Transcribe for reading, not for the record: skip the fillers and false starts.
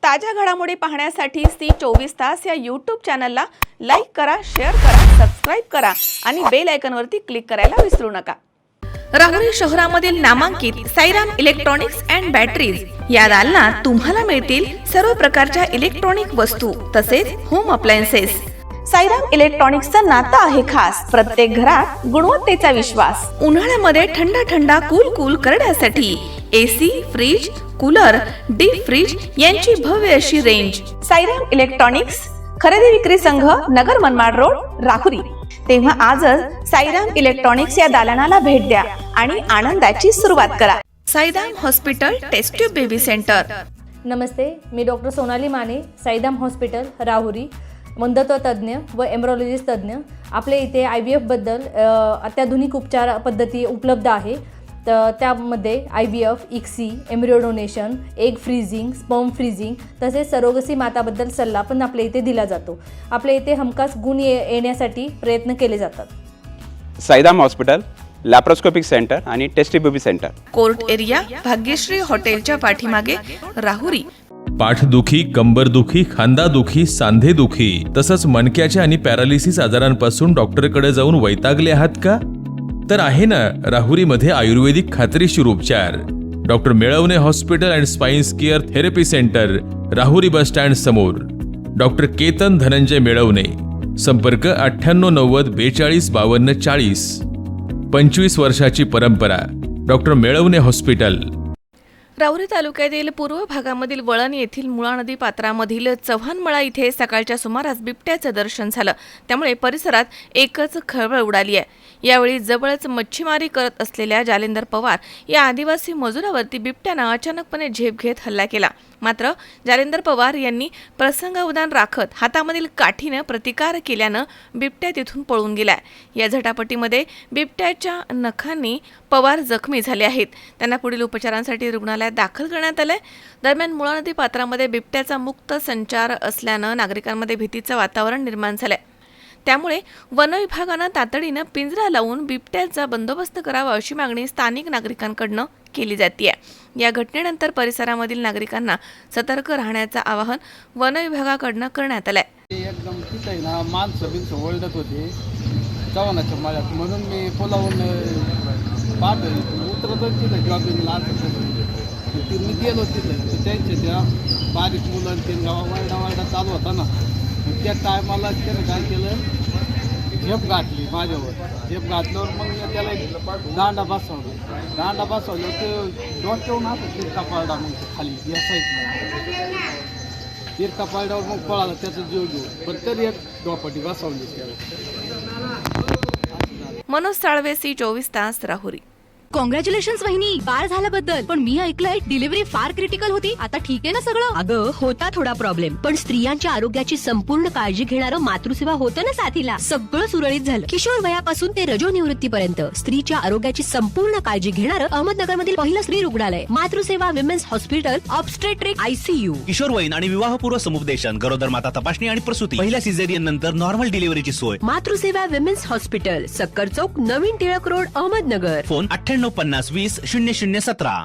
ताज्या घडामोडी पाहण्यासाठी सी24 तास या यूट्यूब चॅनलला लाईक करा, शेअर करा, सबस्क्राइब करा आणि बेल आयकॉनवरती क्लिक करायला विसरू नका। राहुरी शहरामधील नामांकित साईराम इलेक्ट्रॉनिक्स अँड बॅटरीज या दालनात तुम्हाला मिळतील सर्व प्रकारच्या इलेक्ट्रॉनिक वस्तू तसेच होम अप्लायन्सेस। साईराम इलेक्ट्रॉनिक्सचं नातं आहे खास, प्रत्येक घरात गुणवत्तेचा विश्वास। उन्हाळ्यामध्ये थंड कूल करण्यासाठी AC, fridge, cooler, deep fridge यांची भव्य अशी रेंज। साईराम इलेक्ट्रॉनिक्स खरेदी विक्री संघ, नगर मनमाड रोड, राहुरी। तेव्हा आजच साईराम इलेक्ट्रॉनिक्स या दालनाला भेट द्या आणि आनंदाची सुरुवात करा। Sairam hospital test tube baby centre. नमस्ते, मी डॉक्टर सोनाली माने, साईराम हॉस्पिटल राहुरी, वंध्यत्व तज्ज्ञ व एम्ब्रॉलॉजिस्ट तज्ज्ञ। आपल्या इथे IVF बद्दल अत्याधुनिक उपचार पद्धती उपलब्ध आहे। तर त्यामध्ये IVF, ICSI, embryo donation, egg freezing, sperm freezing तसेच सरोगसी माताबद्दल सल्ला पण आपल्या इथे दिला जातो। आपल्या इथे हमखास गुण येण्यासाठी प्रयत्न केले जातात। साईराम हॉस्पिटल लॅप्रोस्कोपिक सेंटर आणि test baby centre, court area, Bhagyashree हॉटेलच्या पाठीमागे, राहुरी। पाठदुखी, कंबरदुखी, खांदादुखी, सांधेदुखी तसंच मणक्याच्या आणि पॅरालिसिस आजारांपासून डॉक्टरकडे जाऊन वैतागले आहात का? तर आहे ना राहुरीमध्ये आयुर्वेदिक खात्रीशीर उपचार। Doctor Melavane hospital and spine care therapy centre, Rahuri bus stand समोर। डॉक्टर केतन धनंजय मेळवणे, संपर्क 9890 42 52 40। 25 वर्षाची परंपरा, डॉक्टर मेळवणे हॉस्पिटल। राहुरी तालुक्यातील पूर्व भागामधील वळण येथील मुळा नदी पात्रामधील चव्हाणमळा इथे सकाळच्या सुमारास बिबट्याचं दर्शन झालं। त्यामुळे परिसरात एकच खळबळ उडाली आहे। यावेळी जवळच मच्छीमारी करत असलेल्या जालेंदर पवार या आदिवासी मजुरावरती बिबट्यानं अचानकपणे झेप घेत हल्ला केला। मात्र जालेंदर पवार यांनी प्रसंगावधान राखत हातामधील काठीनं प्रतिकार केल्यानं बिबट्या तिथून पळून गेलाय। या झटापटीमध्ये बिबट्याच्या नखांनी पवार जखमी झाले आहेत। त्यांना पुढील उपचारांसाठी रुग्णालयात दाखल करण्यात आलंय। दरम्यान मुळा नदी पात्रामध्ये बिबट्याचा मुक्त संचार असल्यानं नागरिकांमध्ये भीतीचं वातावरण निर्माण झालंय। त्यामुळे वन विभागानं तातडीनं पिंजरा लावून बिबट्याचा बंदोबस्त करावा अशी मागणी स्थानिक नागरिकांकडून केली जाते। या घटनेनंतर परिसरामधील नागरिकांना सतर्क राहण्याचं आवाहन वन विभागाकडून करण्यात आलंय। एकदम तिथे ना माणसं बिनसं ओरडत होते चव्हाणाच्या माळ्यात, म्हणून मी पुलावून उतरतो तिथं जॉबिंगला मी गेलो तिथं। त्यांच्या त्या बारीक मुलं ते वारडा चालू होता ना, त्या टायमाला त्यानं काय केलं, झेप घातली माझ्यावर। झेप घातल्यावर मग त्याला दांडा बसवलं ते डोक्यावरून असं तिरका पडला, मग खाली या साईडला तिरका पडल्यावर मग पळाला त्याचा जीव घेऊ, पण तरी एक डोपाटी बसवली त्याला। मनोज साळवे, सी24 तास, राहुरी। कॉंग्रॅच्युलेशन्स वहिनी, बाळ झाल्याबद्दल। पण मी ऐकलंय डिलिव्हरी फार क्रिटिकल होती, आता ठीक आहे ना सगळं? अगं होता थोडा प्रॉब्लेम, पण स्त्रियांच्या आरोग्याची संपूर्ण काळजी घेणारं मातृसेवा होतं ना साथीला। सगळं सुरळीत झालं। किशोर वयापासून ते रजोनिवृत्तीपर्यंत स्त्रीच्या आरोग्याची संपूर्ण काळजी घेणारं अहमदनगर मधील पहिलं स्त्री रुग्णालय, Matruseva women's hospital, obstetric ICU। किशोरवयीन आणि विवाहपूर्व समुपदेशन, गरोदर माता तपासणी आणि प्रसूती, पहिल्या सिझेरियन नंतर नॉर्मल डिलिव्हरीची सोय। मातृसेवा विमेन्स हॉस्पिटल, सक्कर चौक, नवीन टिळक रोड, अहमदनगर। फोन 9850 20 0017।